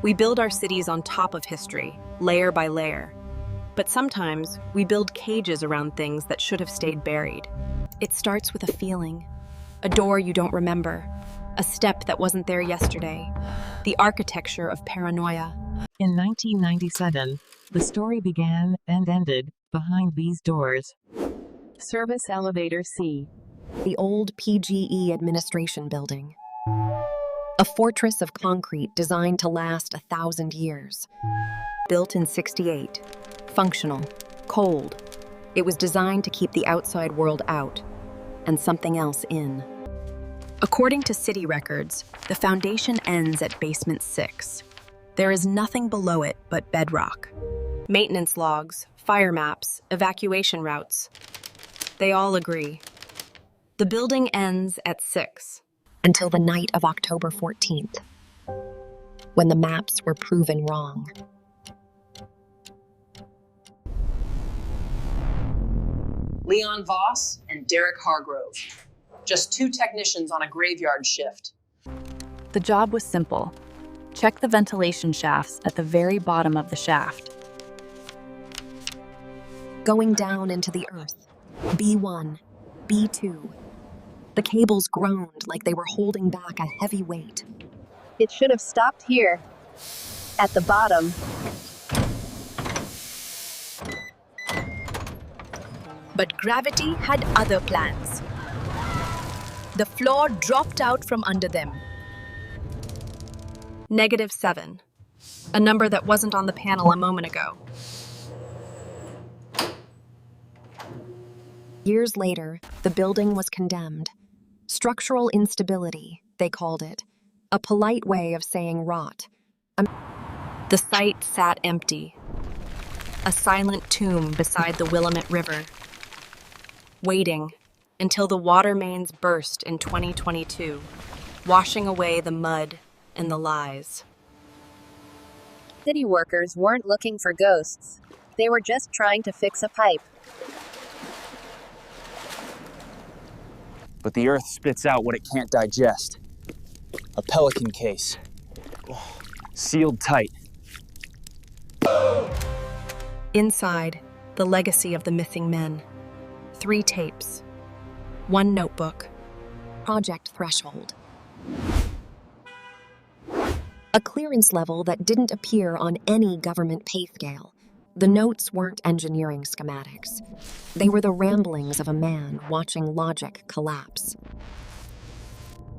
We build our cities on top of history, layer by layer. But sometimes we build cages around things that should have stayed buried. It starts with a feeling, a door you don't remember, a step that wasn't there yesterday, the architecture of paranoia. In 1997, the story began and ended behind these doors. Service Elevator C. The old PGE administration building. A fortress of concrete designed to last 1,000 years. Built in '68. Functional. Cold. It was designed to keep the outside world out and something else in. According to city records, the foundation ends at basement 6. There is nothing below it but bedrock. Maintenance logs, fire maps, evacuation routes. They all agree. The building ends at 6. Until the night of October 14th, when the maps were proven wrong. Leon Voss and Derek Hargrove. Just 2 technicians on a graveyard shift. The job was simple. Check the ventilation shafts at the very bottom of the shaft. Going down into the earth. B1, B2. The cables groaned like they were holding back a heavy weight. It should have stopped here, at the bottom. But gravity had other plans. The floor dropped out from under them. -7, a number that wasn't on the panel a moment ago. Years later, the building was condemned. Structural instability, they called it. A polite way of saying rot. The site sat empty. A silent tomb beside the Willamette River. Waiting until the water mains burst in 2022, washing away the mud and the lies. City workers weren't looking for ghosts. They were just trying to fix a pipe. But the earth spits out what it can't digest. A pelican case. Sealed tight. Inside, the legacy of the missing men. 3 tapes. 1 notebook. Project Threshold. A clearance level that didn't appear on any government pay scale. The notes weren't engineering schematics. They were the ramblings of a man watching logic collapse.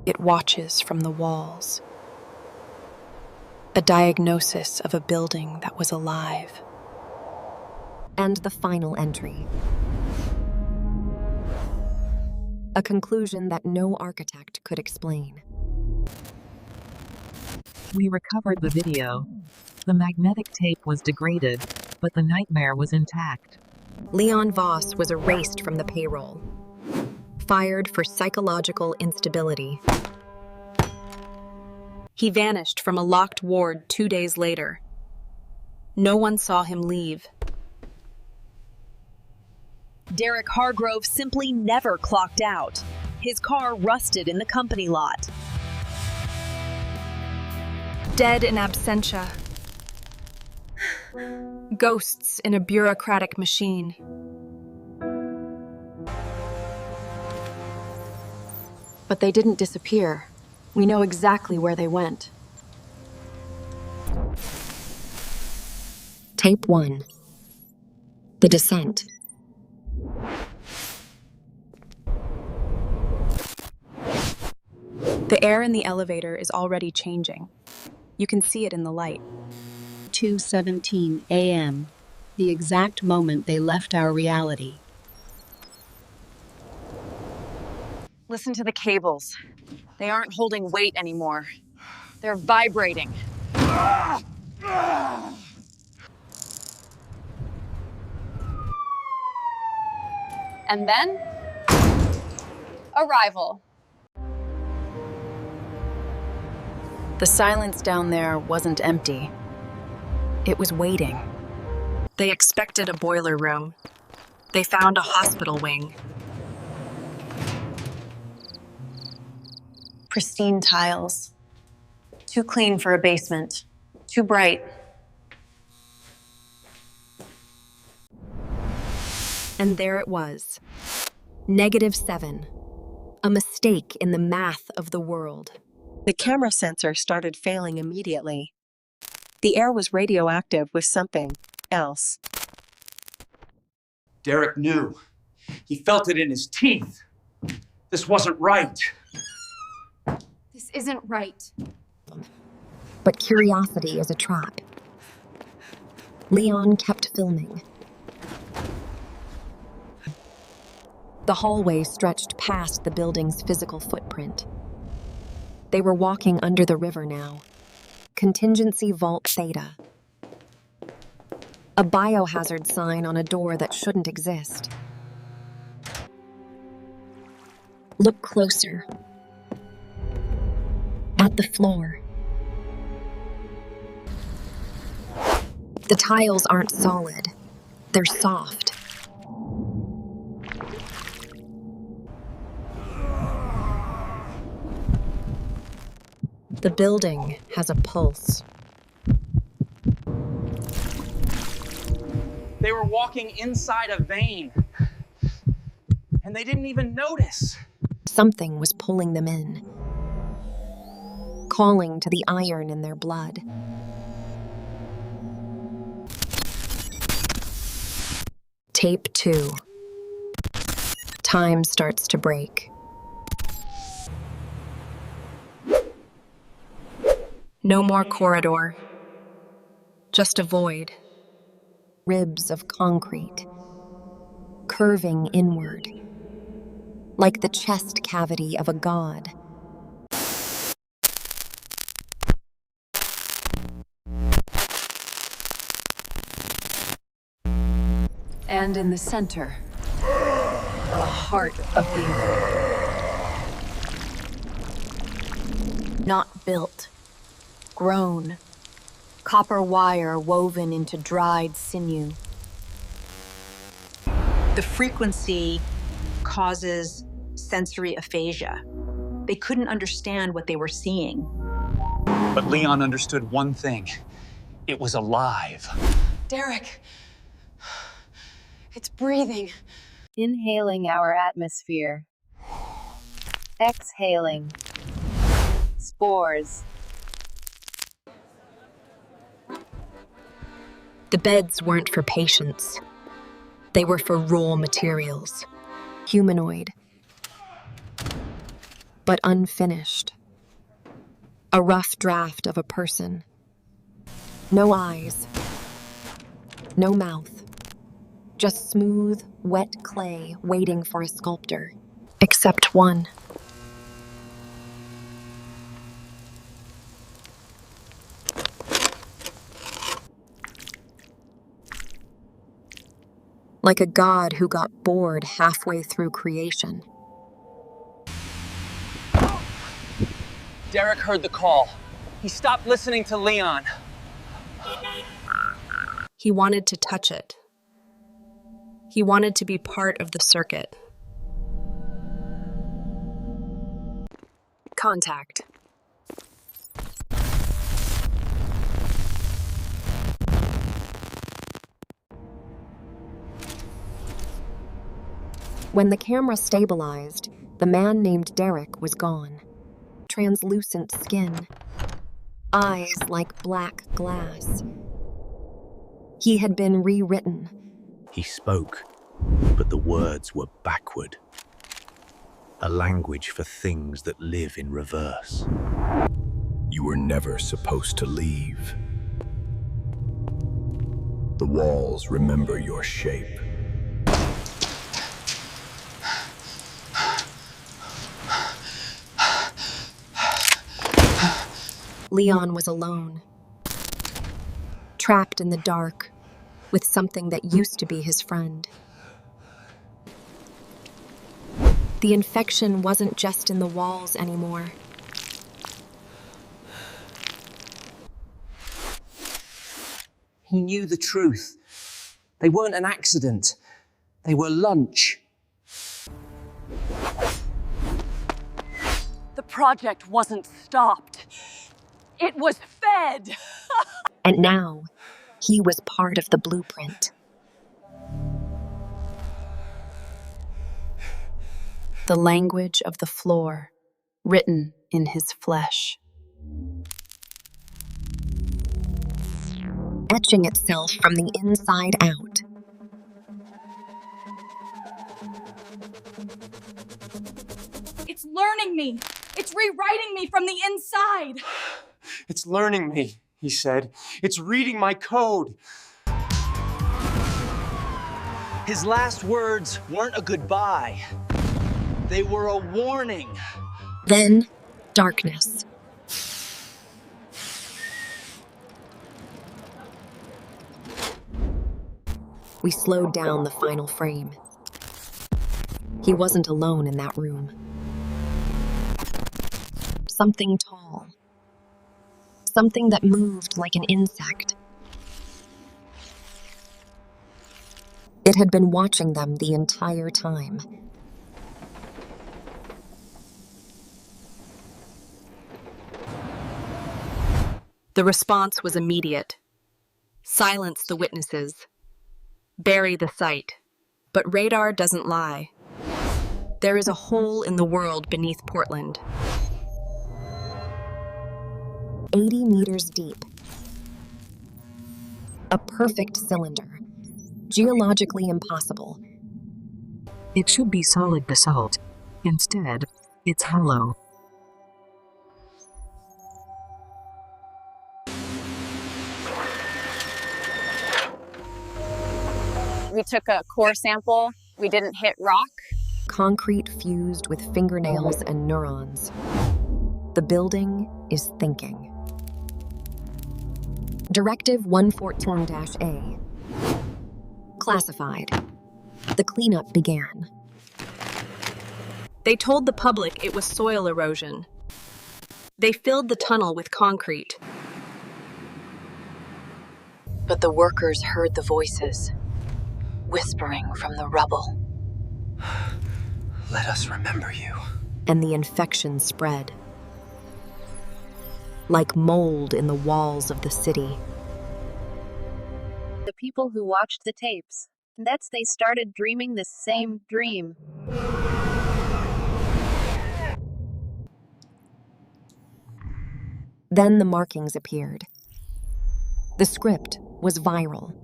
It watches from the walls. A diagnosis of a building that was alive. And the final entry. A conclusion that no architect could explain. We recovered the video. The magnetic tape was degraded, but the nightmare was intact. Leon Voss was erased from the payroll. Fired for psychological instability. He vanished from a locked ward 2 days later. No one saw him leave. Derek Hargrove simply never clocked out. His car rusted in the company lot. Dead in absentia. Ghosts in a bureaucratic machine. But they didn't disappear. We know exactly where they went. Tape 1. The Descent. The air in the elevator is already changing. You can see it in the light. 2:17 a.m., the exact moment they left our reality. Listen to the cables. They aren't holding weight anymore. They're vibrating. And then, arrival. The silence down there wasn't empty. It was waiting. They expected a boiler room. They found a hospital wing. Pristine tiles. Too clean for a basement. Too bright. And there it was. -7. A mistake in the math of the world. The camera sensor started failing immediately. The air was radioactive with something else. Derek knew. He felt it in his teeth. This wasn't right. This isn't right. But curiosity is a trap. Leon kept filming. The hallway stretched past the building's physical footprint. They were walking under the river now. Contingency Vault Theta. A biohazard sign on a door that shouldn't exist. Look closer. At the floor. The tiles aren't solid. They're soft. The building has a pulse. They were walking inside a vein. And they didn't even notice. Something was pulling them in, calling to the iron in their blood. Tape 2. Time starts to break. No more corridor. Just a void. Ribs of concrete. Curving inward. Like the chest cavity of a god. And in the center, the heart of the earth. Not built, grown, copper wire woven into dried sinew. The frequency causes sensory aphasia. They couldn't understand what they were seeing. But Leon understood one thing. It was alive. Derek, it's breathing. Inhaling our atmosphere. Exhaling. Spores. The beds weren't for patients. They were for raw materials. Humanoid. But unfinished. A rough draft of a person. No eyes. No mouth. Just smooth, wet clay waiting for a sculptor. Except one. Like a god who got bored halfway through creation. Derek heard the call. He stopped listening to Leon. He wanted to touch it. He wanted to be part of the circuit. Contact. When the camera stabilized, the man named Derek was gone. Translucent skin. Eyes like black glass. He had been rewritten. He spoke, but the words were backward. A language for things that live in reverse. You were never supposed to leave. The walls remember your shape. Leon was alone. Trapped in the dark, with something that used to be his friend. The infection wasn't just in the walls anymore. He knew the truth. They weren't an accident. They were lunch. The project wasn't stopped. It was fed. And now, he was part of the blueprint. The language of the floor, written in his flesh. Etching itself from the inside out. It's learning me. It's rewriting me from the inside. It's learning me, he said. It's reading my code. His last words weren't a goodbye. They were a warning. Then, darkness. We slowed down the final frame. He wasn't alone in that room. Something tall. Something that moved like an insect. It had been watching them the entire time. The response was immediate. Silence the witnesses. Bury the site. But radar doesn't lie. There is a hole in the world beneath Portland. 80 meters deep. A perfect cylinder. Geologically impossible. It should be solid basalt. Instead, it's hollow. We took a core sample. We didn't hit rock. Concrete fused with fingernails and neurons. The building is thinking. Directive 114-A. Classified. The cleanup began. They told the public it was soil erosion. They filled the tunnel with concrete. But the workers heard the voices, whispering from the rubble. Let us remember you. And the infection spread. Like mold in the walls of the city. The people who watched the tapes, that's they started dreaming the same dream. Then the markings appeared. The script was viral.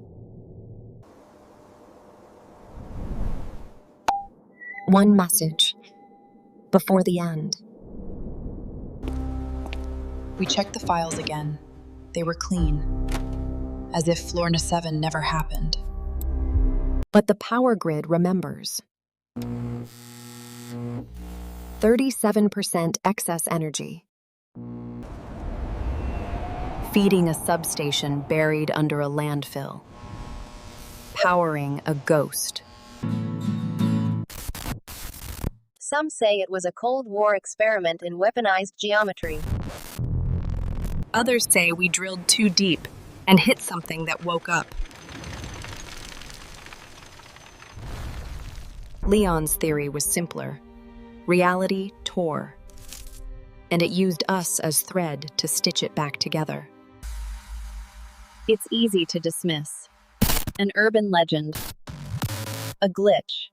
One message before the end. We checked the files again. They were clean, as if Florna 7 never happened. But the power grid remembers. 37% excess energy. Feeding a substation buried under a landfill. Powering a ghost. Some say it was a Cold War experiment in weaponized geometry. Others say we drilled too deep and hit something that woke up. Leon's theory was simpler. Reality tore, and it used us as thread to stitch it back together. It's easy to dismiss. An urban legend. A glitch.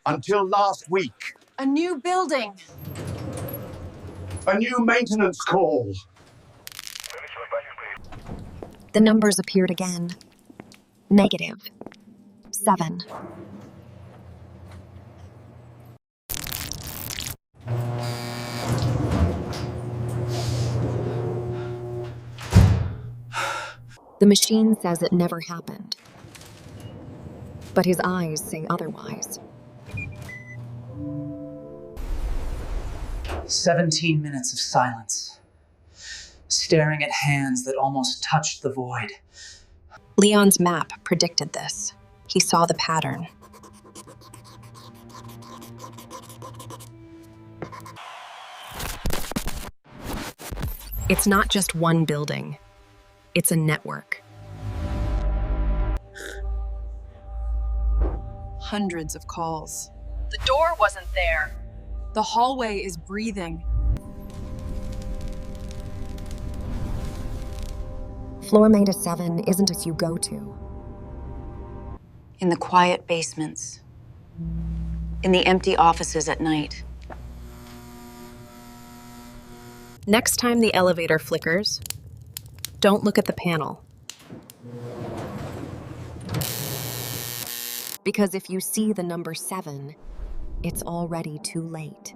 Until last week. A new building. A new maintenance call. The numbers appeared again. -7. The machine says it never happened. But his eyes say otherwise. 17 minutes of silence. Staring at hands that almost touched the void. Leon's map predicted this. He saw the pattern. It's not just one building. It's a network. Hundreds of calls. The door wasn't there. The hallway is breathing. floor made of 7 isn't as you go to. In the quiet basements. In the empty offices at night. Next time the elevator flickers, don't look at the panel. Because if you see the number 7, it's already too late.